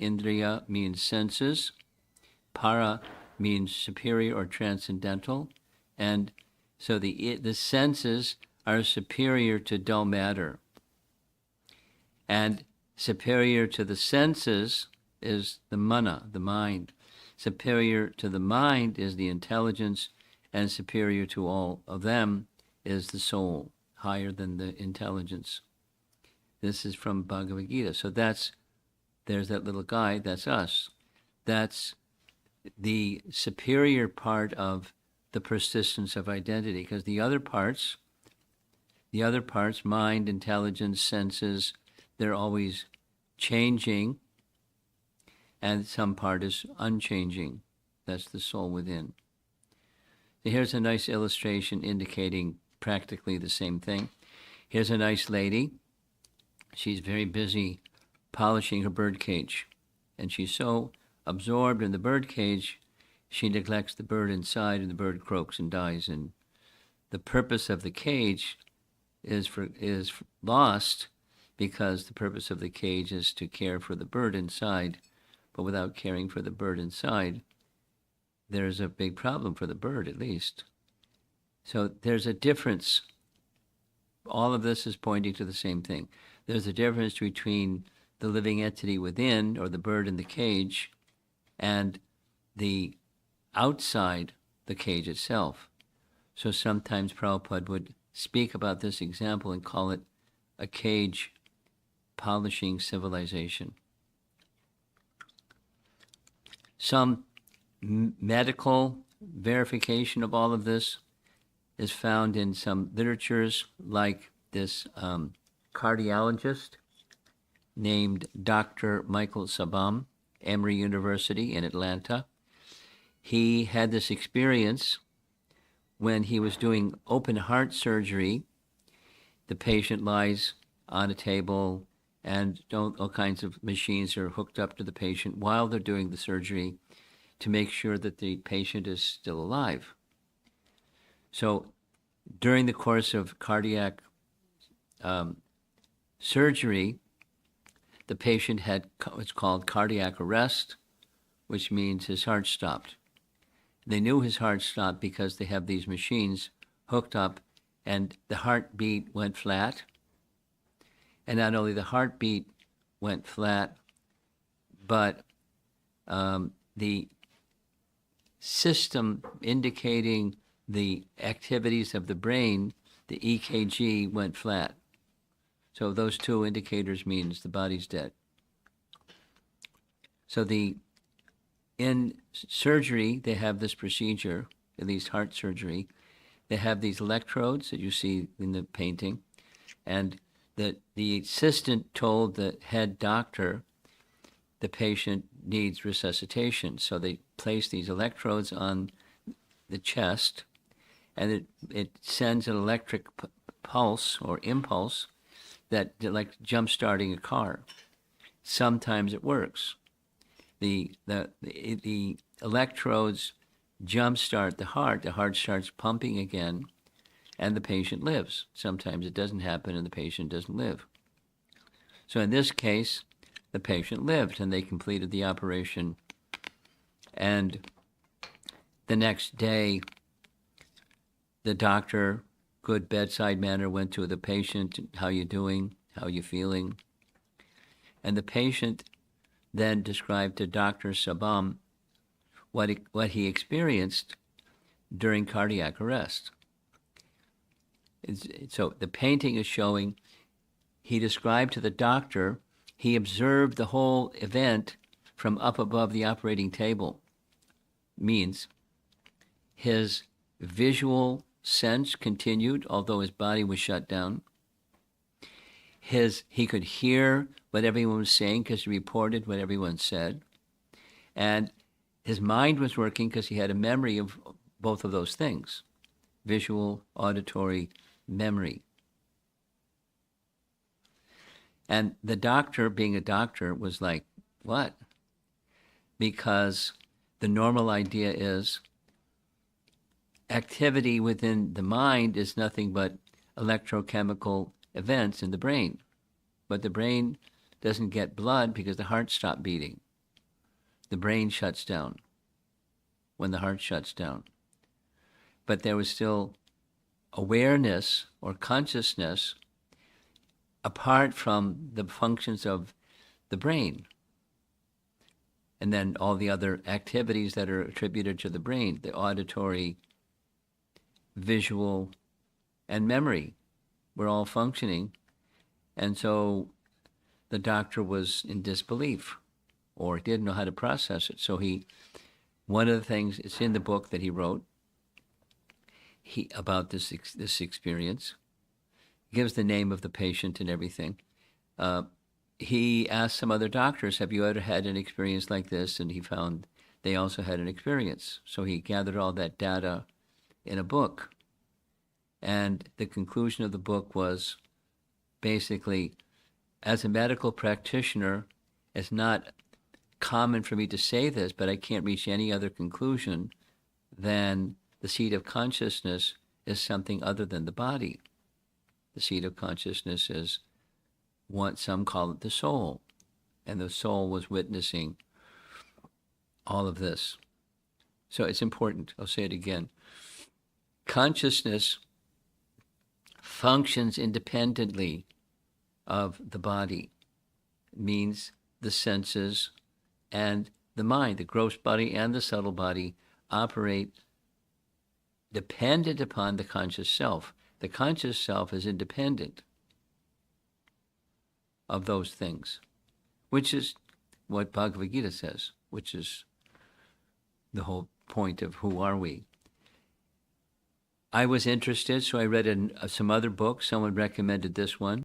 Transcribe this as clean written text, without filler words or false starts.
Indriya means senses. Para means superior or transcendental. And so the senses are superior to dull matter. And superior to the senses is the mana, the mind. Superior to the mind is the intelligence, and superior to all of them is the soul, higher than the intelligence. This is from Bhagavad Gita. So there's that little guy, that's us. That's the superior part of the persistence of identity, because the other parts, mind, intelligence, senses, they're always changing, and some part is unchanging. That's the soul within. So here's a nice illustration indicating practically the same thing. Here's a nice lady. She's very busy polishing her bird cage, and she's so absorbed in the bird cage, she neglects the bird inside, and the bird croaks and dies. And the purpose of the cage is lost, because the purpose of the cage is to care for the bird inside. But without caring for the bird inside, there's a big problem for the bird, at least. So there's a difference. All of this is pointing to the same thing. There's a difference between the living entity within, or the bird in the cage, and the outside the cage itself. So sometimes Prabhupada would speak about this example and call it a cage polishing civilization. Some medical verification of all of this is found in some literatures, like this cardiologist named Dr. Michael Sabam, Emory University in Atlanta. He had this experience when he was doing open heart surgery. The patient lies on a table, and all kinds of machines are hooked up to the patient while they're doing the surgery to make sure that the patient is still alive. So during the course of cardiac surgery, the patient had what's called cardiac arrest, which means his heart stopped. They knew his heart stopped because they have these machines hooked up, and the heartbeat went flat. And not only the heartbeat went flat, but the system indicating the activities of the brain, the EKG, went flat. So those two indicators means the body's dead. So in surgery, they have this procedure, at least heart surgery. They have these electrodes that you see in the painting, and the assistant told the head doctor the patient needs resuscitation. So they place these electrodes on the chest, and it sends an electric pulse or impulse that, like jump-starting a car. Sometimes it works. The electrodes jump-start the heart starts pumping again, and the patient lives. Sometimes it doesn't happen and the patient doesn't live. So in this case, the patient lived, and they completed the operation. And the next day, the doctor, good bedside manner, went to the patient, how you doing, how you feeling? And the patient then described to Dr. Sabam what he experienced during cardiac arrest. So the painting is showing, he described to the doctor, he observed the whole event from up above the operating table. Means his visual sense continued, although his body was shut down. He could hear what everyone was saying because he reported what everyone said. And his mind was working because he had a memory of both of those things, visual, auditory memory. And the doctor, being a doctor, was like, what? Because the normal idea is activity within the mind is nothing but electrochemical events in the brain. But the brain doesn't get blood because the heart stopped beating. The brain shuts down when the heart shuts down. But there was still awareness or consciousness apart from the functions of the brain. And then all the other activities that are attributed to the brain, the auditory, visual, and memory, were all functioning. And so the doctor was in disbelief or didn't know how to process it. So one of the things, it's in the book that he wrote about this experience, he gives the name of the patient and everything. He asked some other doctors, have you ever had an experience like this? And he found they also had an experience. So he gathered all that data in a book. And the conclusion of the book was basically, as a medical practitioner, it's not common for me to say this, but I can't reach any other conclusion than the seat of consciousness is something other than the body. The seat of consciousness is what some call it the soul. And the soul was witnessing all of this. So it's important. I'll say it again. Consciousness functions independently of the body. It means the senses and the mind, the gross body and the subtle body, operate dependent upon the conscious self. The conscious self is independent of those things, which is what Bhagavad Gita says, which is the whole point of who are we. I was interested, so I read some other books. Someone recommended this one.